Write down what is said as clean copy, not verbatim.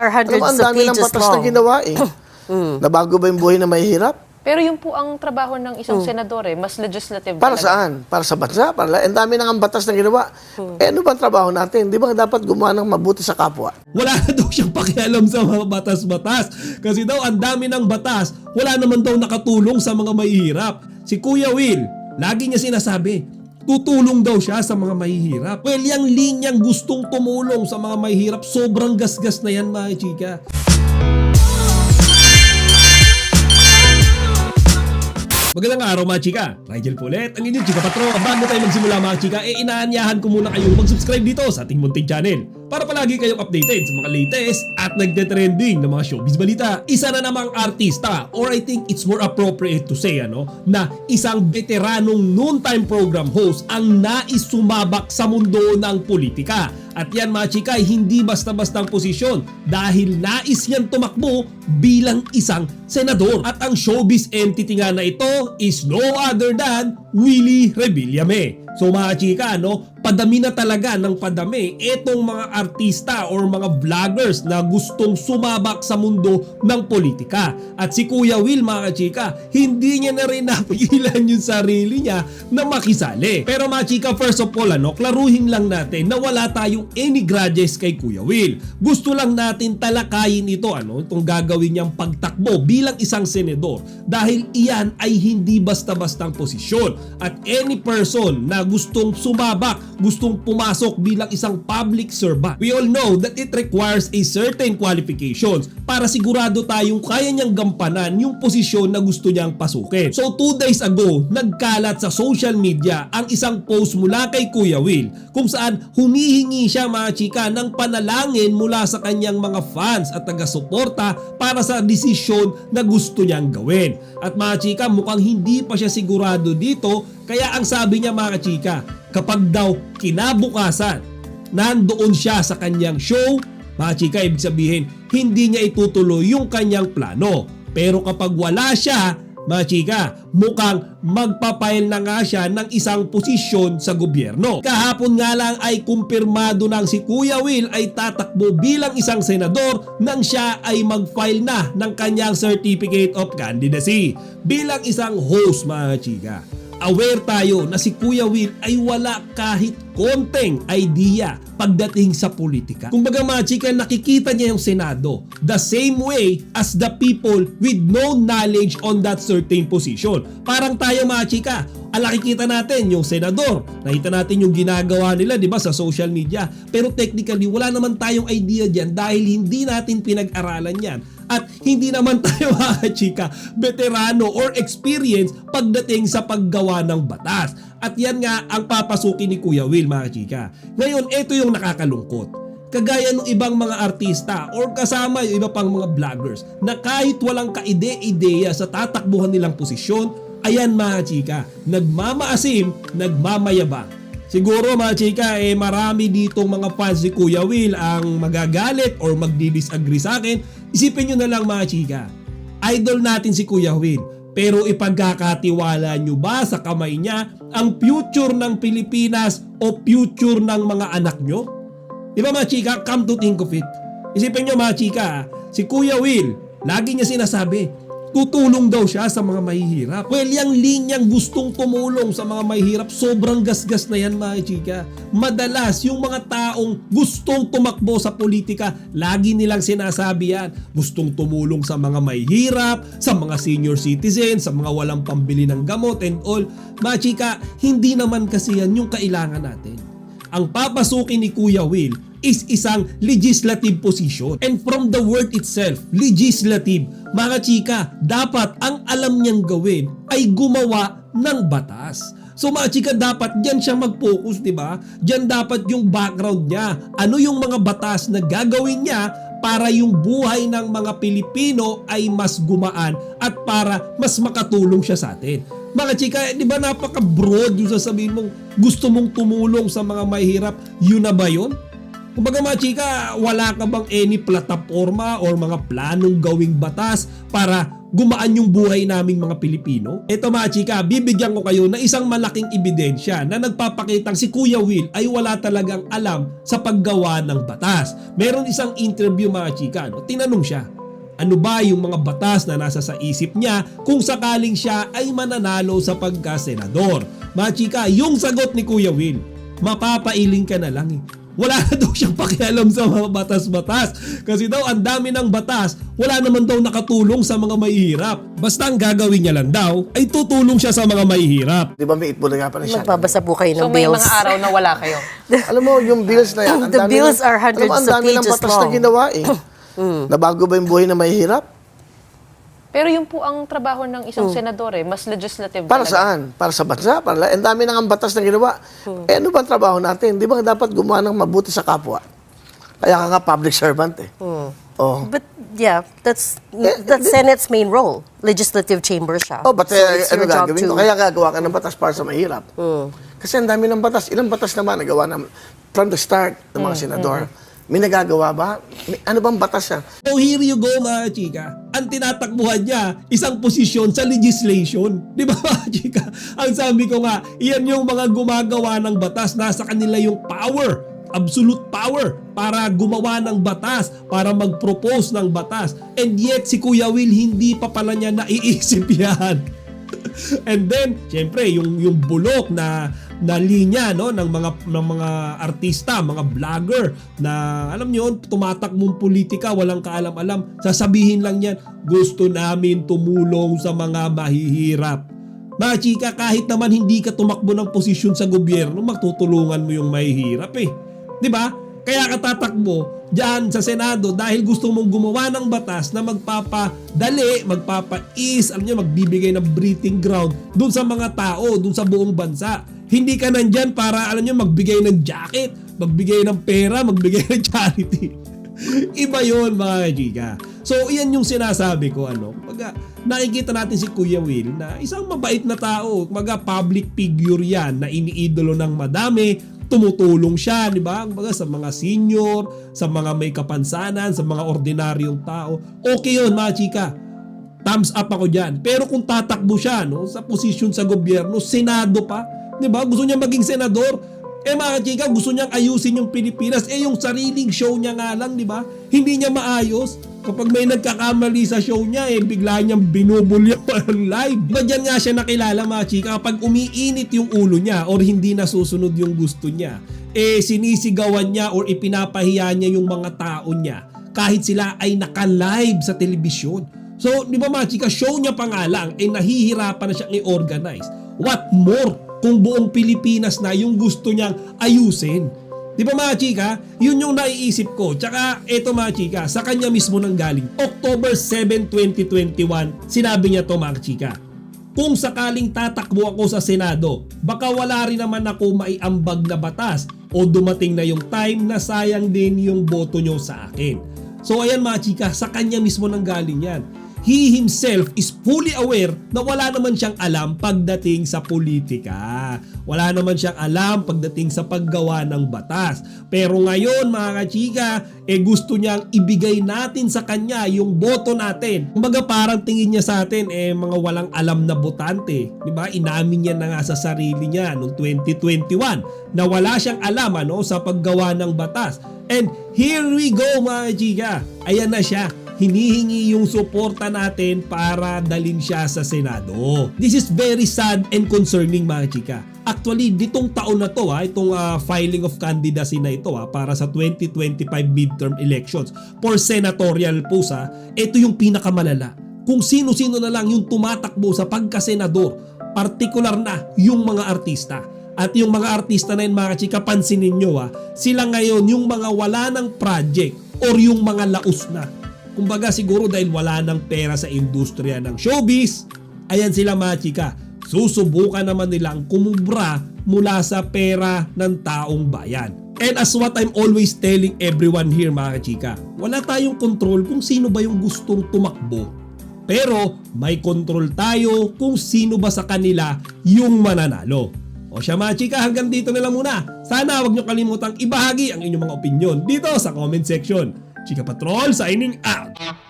Or Alam mo, hundreds ang of dami ng pages batas na long. ginawa eh. Nabago ba yung buhay na mahihirap? Pero yun po ang trabaho ng isang senador mas legislative Para talaga. saan? Para sa bansa? Ang dami ng batas na ginawa. Eh ano ba ang trabaho natin? Di ba dapat gumawa ng mabuti sa kapwa? Wala na daw siyang pakialam sa mga batas-batas. Kasi daw ang dami ng batas, wala naman daw nakatulong sa mga mahihirap. Si Kuya Will, lagi niya sinasabi, tutulong daw siya sa mga mahihirap. Well, yung linyang gustong tumulong sa mga mahihirap, sobrang gasgas na yan mga chika. Magandang araw mga chika, Rigel po ulit, ang inyong chika patro. Bago tayo magsimula mga chika, inaanyahan ko muna kayong mag-subscribe dito sa ating munting channel para palagi kayong updated sa mga latest at nagte-trending na mga showbiz balita. Isa na namang artista, or I think it's more appropriate to say na isang veteranong noontime program host ang nais sumabak sa mundo ng politika. At yan mga chika ay hindi basta-bastang posisyon dahil nais yan tumakbo bilang isang senador. At ang showbiz entity nga na ito is no other than Willie Revillame. So mga chika, padami na talaga ng padami itong mga artista or mga vloggers na gustong sumabak sa mundo ng politika. At si Kuya Will mga chika, hindi niya na rin napigilan yung sarili niya na makisali. Pero mga chika, first of all, klaruhin lang natin na wala tayong any grudges kay Kuya Will. Gusto lang natin talakayin ito, itong gagawin niyang pagtakbo bilang isang senador dahil iyan ay hindi basta-bastang posisyon. At any person na gustong sumabak, gustong pumasok bilang isang public servant, we all know that it requires a certain qualifications para sigurado tayong kaya niyang gampanan yung posisyon na gusto niyang pasukin. So 2 days ago, nagkalat sa social media ang isang post mula kay Kuya Will kung saan humihingi siya mga chika ng panalangin mula sa kanyang mga fans at taga-suporta para sa desisyon na gusto niyang gawin. At mga chika, mukhang hindi pa siya sigurado dito, kaya ang sabi niya mga chika, kapag daw kinabukasan nandoon siya sa kanyang show, mga chika, ibig sabihin hindi niya itutuloy yung kanyang plano. Pero kapag wala siya, mga chika, mukhang magpapail na nga siya ng isang posisyon sa gobyerno. Kahapon nga lang ay kumpirmado ng si Kuya Will ay tatakbo bilang isang senador nang siya ay mag-file na ng kanyang Certificate of Candidacy bilang isang host mga chika. Aware tayo na si Kuya Will ay wala kahit konteng idea pagdating sa politika. Kumbaga mga chika, nakikita niya yung Senado the same way as the people with no knowledge on that certain position. Parang tayo mga chika, nakikita natin yung senador, nakita natin yung ginagawa nila, di ba, sa social media. Pero technically, wala naman tayong idea dyan dahil hindi natin pinag-aralan yan. At hindi naman tayo mga chika, veterano or experience pagdating sa paggawa ng batas. At yan nga ang papasukin ni Kuya Will mga chika. Ngayon, ito yung nakakalungkot. Kagaya ng ibang mga artista or kasama yung iba pang mga vloggers na kahit walang kaide-ideya sa tatakbuhan nilang posisyon, ayan mga chika, nagmamaasim, nagmamayabang. Siguro mga chika, marami ditong mga fans ni Kuya Will ang magagalit or magdi-disagree sa akin. Isipin nyo na lang mga chika, idol natin si Kuya Will, pero ipagkakatiwala nyo ba sa kamay niya ang future ng Pilipinas o future ng mga anak nyo? Diba mga chika, come to think of it, isipin nyo mga chika, si Kuya Will, lagi niya sinasabi, tutulong daw siya sa mga mahihirap. Well, yung linyang gustong tumulong sa mga mahihirap, sobrang gasgas na yan mga chika. Madalas, yung mga taong gustong tumakbo sa politika, lagi nilang sinasabi yan. Gustong tumulong sa mga mahihirap, sa mga senior citizens, sa mga walang pambili ng gamot and all. Mga chika, hindi naman kasi yan yung kailangan natin. Ang papasukin ni Kuya Will is isang legislative position. And from the word itself, legislative, mga chika, dapat ang alam niyang gawin ay gumawa ng batas. So mga chika, dapat diyan siya mag-focus, di ba? Diyan dapat yung background niya. Ano yung mga batas na gagawin niya para yung buhay ng mga Pilipino ay mas gumaan at para mas makatulong siya sa atin. Mga chika, di ba napaka-broad yung sasabihin mong gusto mong tumulong sa mga mahirap, yun na ba yun? Kumbaga mga chika, wala ka bang any plataforma or mga planong gawing batas para gumaan yung buhay naming mga Pilipino? Ito mga chika, bibigyan ko kayo na isang malaking ebidensya na nagpapakitang si Kuya Will ay wala talagang alam sa paggawa ng batas. Meron isang interview mga chika, no? Tinanong siya, ano ba yung mga batas na nasa sa isip niya kung sakaling siya ay mananalo sa pagka-senador? Mga chika, yung sagot ni Kuya Will, mapapailing ka na lang eh. Wala na daw siyang pakialam sa mga batas-batas. Kasi daw ang dami ng batas, wala naman daw nakatulong sa mga mahihirap. Basta ang gagawin niya lang daw ay tutulong siya sa mga mahihirap. Di ba may itbula nga pa na siya? Magbabasa po kayo ng So may bills. mga araw na wala kayo. Alam mo, yung bills na yan, ang The dami bills ng- are hundreds alam mo, ang of dami ng pages batas na long. ginawa eh. Nabago ba yung buhay na mahihirap? Pero yun po ang trabaho ng isang senador mas legislative Para talaga. saan? Para sa bansa? Ang dami ng batas na ginawa. Ano ba ang trabaho natin? Di ba dapat gumawa ng mabuti sa kapwa? Kaya ka nga public servant eh. Oh. But yeah, that's Senate's main role. Legislative chamber siya. Oh, but So it's ano your job gagawin to... ko? Kaya gagawa ka ng batas para sa mahirap. Kasi ang dami ng batas. Ilang batas naman nagawa na from the start ng mga senador. May nagagawa ba? Ano bang batas yan? So here you go mga chika. Ang tinatakbuhan niya, isang posisyon sa legislation. Di ba mga chika? Ang sabi ko nga, iyan yung mga gumagawa ng batas. Nasa kanila yung power, absolute power para gumawa ng batas, para mag-propose ng batas. And yet si Kuya Will hindi pa pala niya naiisip yan. And then, syempre, yung bulok na linya no ng mga artista, mga vlogger na alam niyo, tumatakbong politika, walang kaalam-alam. Sasabihin lang yan, gusto namin tumulong sa mga mahihirap. Mga chika, kahit naman hindi ka tumakbo ng posisyon sa gobyerno, magtutulungan mo yung mahihirap eh. 'Di ba? Kaya ka tatakbo diyan sa Senado dahil gusto mong gumawa ng batas na magpapadali, magpapais, alam niyo, magbibigay ng breathing ground doon sa mga tao, doon sa buong bansa. Hindi ka nandyan para, alam niyo, magbigay ng jacket, magbigay ng pera, magbigay ng charity. Iba yun mga chika. So iyan yung sinasabi ko, Pag nakikita natin si Kuya Will na isang mabait na tao, public figure yan na iniidolo ng madami, tumutulong siya, di ba? Sa mga senior, sa mga may kapansanan, sa mga ordinaryong tao. Okay yun mga chika. Thumbs up ako dyan. Pero kung tatakbo siya sa posisyon sa gobyerno, senado pa, di ba? Gusto niya maging senador. Mga chika, gusto niyang ayusin yung Pilipinas. Yung sariling show niya nga lang, di ba? Hindi niya maayos. Kapag may nagkakamali sa show niya, bigla niyang binubulya pa ng live. Diba dyan nga siya nakilala mga chika, kapag umiinit yung ulo niya or hindi nasusunod yung gusto niya, sinisigawan niya or ipinapahiya niya yung mga tao niya kahit sila ay naka-live sa telebisyon. So, di ba mga chika, show niya pa nga lang, nahihirapan na siyang i-organize. What more kung buong Pilipinas na yung gusto niyang ayusin? Di ba mga chika? Yun yung naiisip ko. Tsaka eto mga chika, sa kanya mismo nang galing. October 7, 2021, sinabi niya to mga chika. Kung sakaling tatakbo ako sa Senado, baka wala rin naman ako maiambag na batas o dumating na yung time na sayang din yung boto nyo sa akin. So ayan mga chika, sa kanya mismo nang galing yan. He himself is fully aware na wala naman siyang alam pagdating sa politika. Wala naman siyang alam pagdating sa paggawa ng batas. Pero ngayon mga kachika, gusto niyang ibigay natin sa kanya yung boto natin. Kumbaga parang tingin niya sa atin mga walang alam na botante. Diba? Inamin niya na nga sa sarili niya noong 2021 na wala siyang alam sa paggawa ng batas. And here we go mga kachika. Ayan na siya. Hinihingi yung suporta natin para dalhin siya sa Senado. This is very sad and concerning mga chika. Actually, ditong taon na to, itong filing of candidacy na ito para sa 2025 midterm elections for senatorial post, ito yung pinakamalala. Kung sino-sino na lang yung tumatakbo sa pagkasenador, partikular na yung mga artista. At yung mga artista na yun mga chika, pansinin nyo sila ngayon yung mga wala ng project or yung mga laos na. Kumbaga siguro dahil wala ng pera sa industriya ng showbiz, ayan sila mga chika, susubukan naman nilang kumubra mula sa pera ng taong bayan. And as what I'm always telling everyone here mga chika, wala tayong control kung sino ba yung gustong tumakbo. Pero may control tayo kung sino ba sa kanila yung mananalo. O siya mga chika, hanggang dito na lang muna. Sana huwag nyo kalimutang ibahagi ang inyong mga opinion dito sa comment section. Chika Patrol signing out!